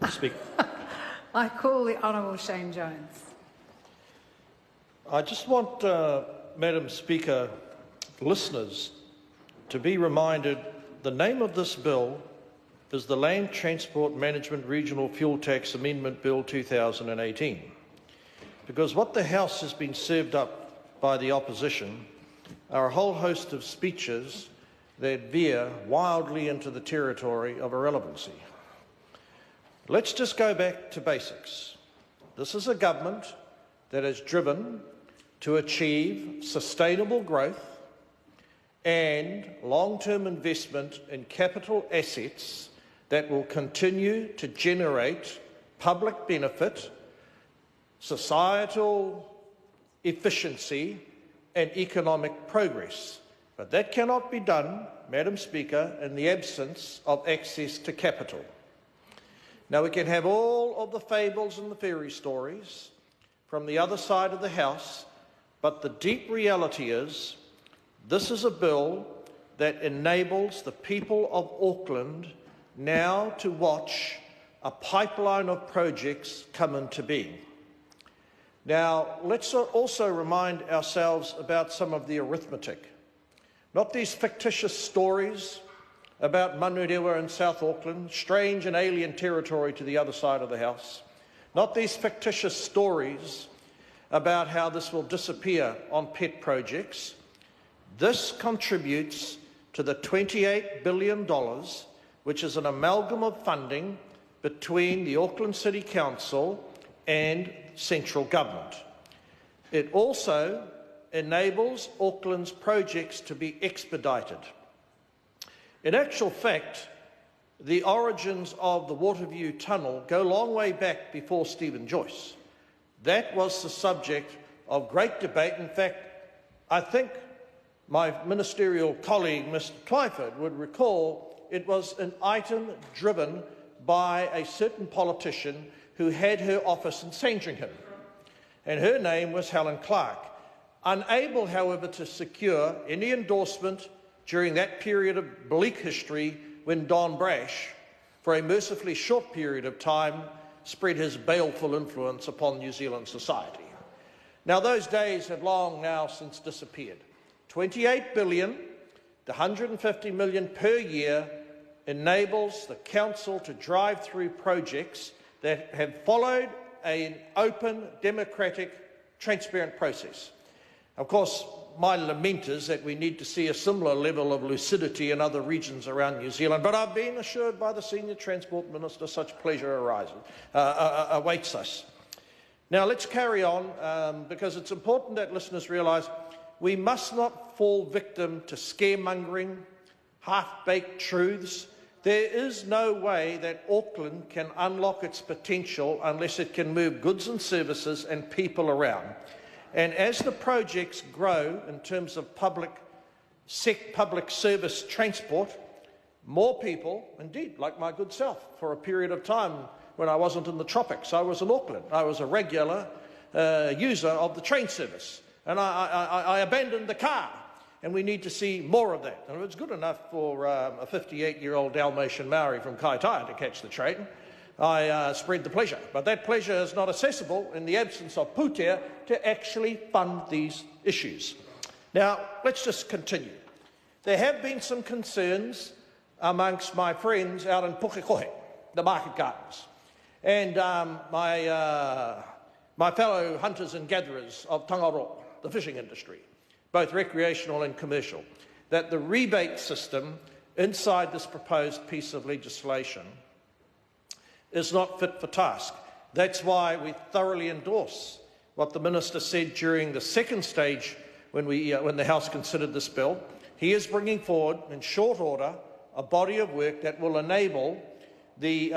Speaker. I call the Honourable Shane Jones. I just want, Madam Speaker, listeners to be reminded the name of this bill is the Land Transport Management Regional Fuel Tax Amendment Bill 2018. Because what the House has been served up by the opposition are a whole host of speeches that veer wildly into the territory of irrelevancy. Let's just go back to basics. This is a government that is driven to achieve sustainable growth and long-term investment in capital assets that will continue to generate public benefit, societal efficiency and economic progress. But that cannot be done, Madam Speaker, in the absence of access to capital. Now, we can have all of the fables and the fairy stories from the other side of the House, but the deep reality is this is a bill that enables the people of Auckland now to watch a pipeline of projects come into being. Now, let's also remind ourselves about some of the arithmetic. Not these fictitious stories about Manurewa in South Auckland, strange and alien territory to the other side of the House. Not these fictitious stories about how this will disappear on pet projects. This contributes to the $28 billion, which is an amalgam of funding between the Auckland City Council and central government. It also enables Auckland's projects to be expedited. In actual fact, the origins of the Waterview Tunnel go a long way back before Stephen Joyce. That was the subject of great debate. In fact, I think my ministerial colleague, Mr. Twyford, would recall it was an item driven by a certain politician who had her office in Sandringham, and her name was Helen Clark. Unable, however, to secure any endorsement during that period of bleak history when Don Brash, for a mercifully short period of time, spread his baleful influence upon New Zealand society. Now, those days have long now since disappeared. 28 billion, the 150 million per year, enables the Council to drive through projects that have followed an open, democratic, transparent process. Of course, my lament is that we need to see a similar level of lucidity in other regions around New Zealand, but I've been assured by the Senior Transport Minister such pleasure awaits us. Now, let's carry on, because it's important that listeners realise we must not fall victim to scaremongering, half-baked truths. There is no way that Auckland can unlock its potential unless it can move goods and services and people around. And as the projects grow in terms of public service transport, more people, indeed, like my good self, for a period of time when I wasn't in the tropics, I was in Auckland. I was a regular user of the train service, and I abandoned the car. And we need to see more of that. And if it's good enough for a 58-year-old Dalmatian Maori from Kaitaia to catch the train, I spread the pleasure. But that pleasure is not accessible in the absence of pūtea to actually fund these issues. Now, let's just continue. There have been some concerns amongst my friends out in Pukekohe, the market gardens, and my fellow hunters and gatherers of Tangaroa, the fishing industry, both recreational and commercial, that the rebate system inside this proposed piece of legislation is not fit for task. That's why we thoroughly endorse what the Minister said during the second stage when the House considered this bill. He is bringing forward, in short order, a body of work that will enable the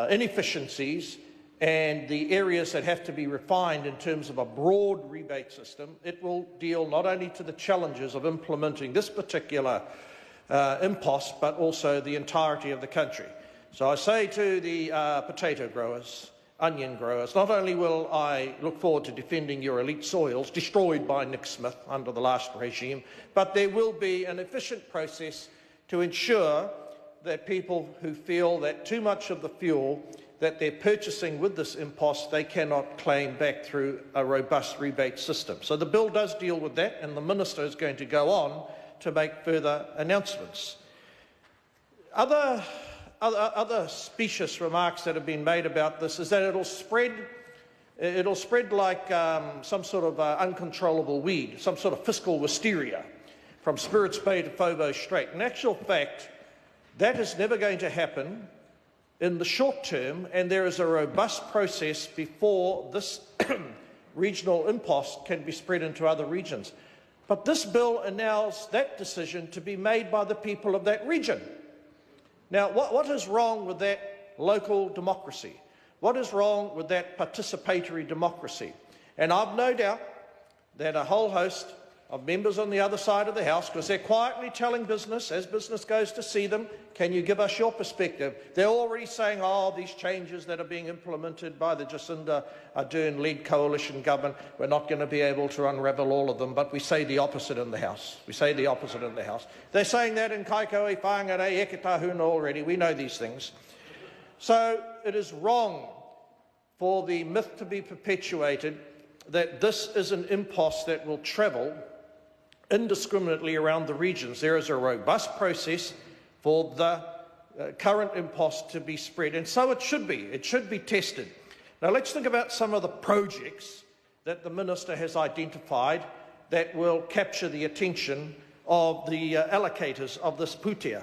inefficiencies and the areas that have to be refined in terms of a broad rebate system. It will deal not only to the challenges of implementing this particular impost, but also the entirety of the country. So I say to the potato growers, onion growers, not only will I look forward to defending your elite soils, destroyed by Nick Smith under the last regime, but there will be an efficient process to ensure that people who feel that too much of the fuel that they're purchasing with this impost they cannot claim back through a robust rebate system. So the bill does deal with that, and the Minister is going to go on to make further announcements. Other specious remarks that have been made about this is that it'll spread like some sort of uncontrollable weed, some sort of fiscal wisteria from Spirits Bay to Fobo Strait. In actual fact, that is never going to happen in the short term, and there is a robust process before this regional impost can be spread into other regions. But this bill allows that decision to be made by the people of that region. Now, what is wrong with that local democracy? What is wrong with that participatory democracy? And I've no doubt that a whole host of members on the other side of the House, because they're quietly telling business, as business goes to see them, can you give us your perspective? They're already saying, oh, these changes that are being implemented by the Jacinda Ardern-led coalition government, we're not going to be able to unravel all of them, but we say the opposite in the House. We say the opposite in the House. They're saying that in Kaikoe, Whangare, Eketahuna already. We know these things. So it is wrong for the myth to be perpetuated that this is an impost that will travel indiscriminately around the regions. There is a robust process for the current impost to be spread, and so it should be. It should be tested. Now let's think about some of the projects that the Minister has identified that will capture the attention of the allocators of this putea.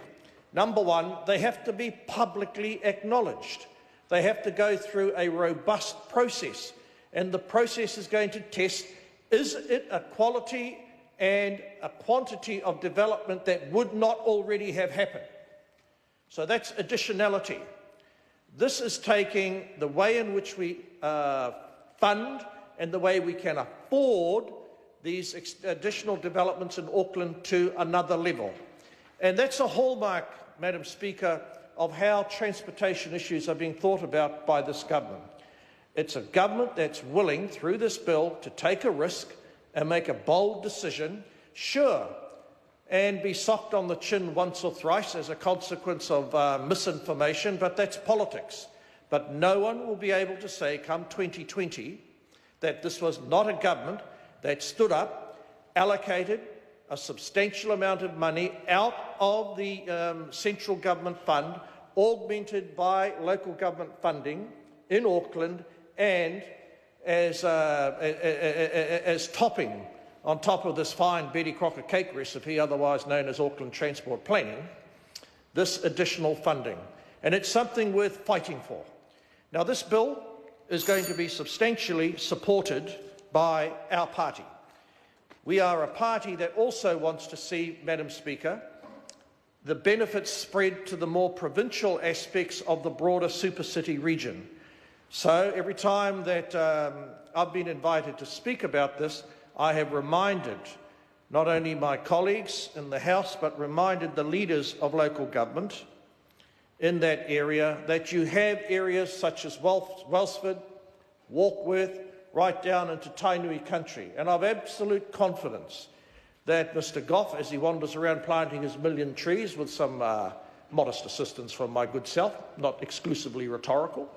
Number one, they have to be publicly acknowledged. They have to go through a robust process, and the process is going to test, is it a quality and a quantity of development that would not already have happened. So that's additionality. This is taking the way in which we fund and the way we can afford these additional developments in Auckland to another level. And that's a hallmark, Madam Speaker, of how transportation issues are being thought about by this government. It's a government that's willing, through this bill, to take a risk and make a bold decision, sure, and be socked on the chin once or thrice as a consequence of misinformation, but that's politics. But no one will be able to say, come 2020, that this was not a government that stood up, allocated a substantial amount of money out of the central government fund, augmented by local government funding in Auckland, and as topping on top of this fine Betty Crocker cake recipe, otherwise known as Auckland Transport Planning, this additional funding. And it's something worth fighting for. Now, this bill is going to be substantially supported by our party. We are a party that also wants to see, Madam Speaker, the benefits spread to the more provincial aspects of the broader super city region. So every time that I've been invited to speak about this, I have reminded not only my colleagues in the House, but reminded the leaders of local government in that area that you have areas such as Wellsford, Warkworth, right down into Tainui country. And I've absolute confidence that Mr. Goff, as he wanders around planting his million trees with some modest assistance from my good self, not exclusively rhetorical,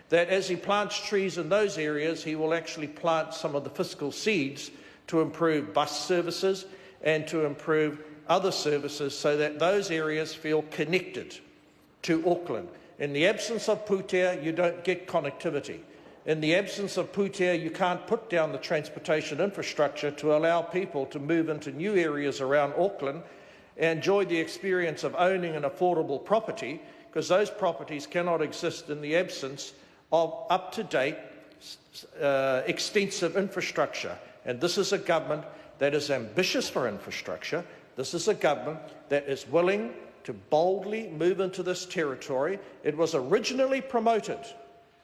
that as he plants trees in those areas, he will actually plant some of the fiscal seeds to improve bus services and to improve other services so that those areas feel connected to Auckland. In the absence of putea, you don't get connectivity. In the absence of putea, you can't put down the transportation infrastructure to allow people to move into new areas around Auckland and enjoy the experience of owning an affordable property, because those properties cannot exist in the absence of up-to-date, extensive infrastructure. And this is a government that is ambitious for infrastructure. This is a government that is willing to boldly move into this territory. It was originally promoted,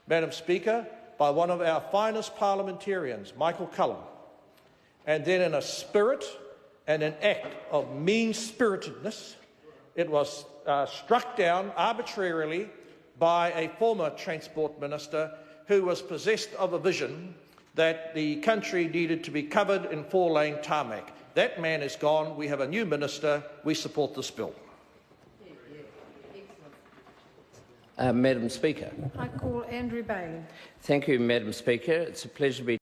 Madam Speaker, by one of our finest parliamentarians, Michael Cullen. And then in a spirit and an act of mean-spiritedness, it was struck down arbitrarily by a former Transport Minister who was possessed of a vision that the country needed to be covered in 4-lane tarmac. That man is gone. We have a new minister. We support this bill. Madam Speaker. I call Andrew Bailey. Thank you, Madam Speaker. It's a pleasure to be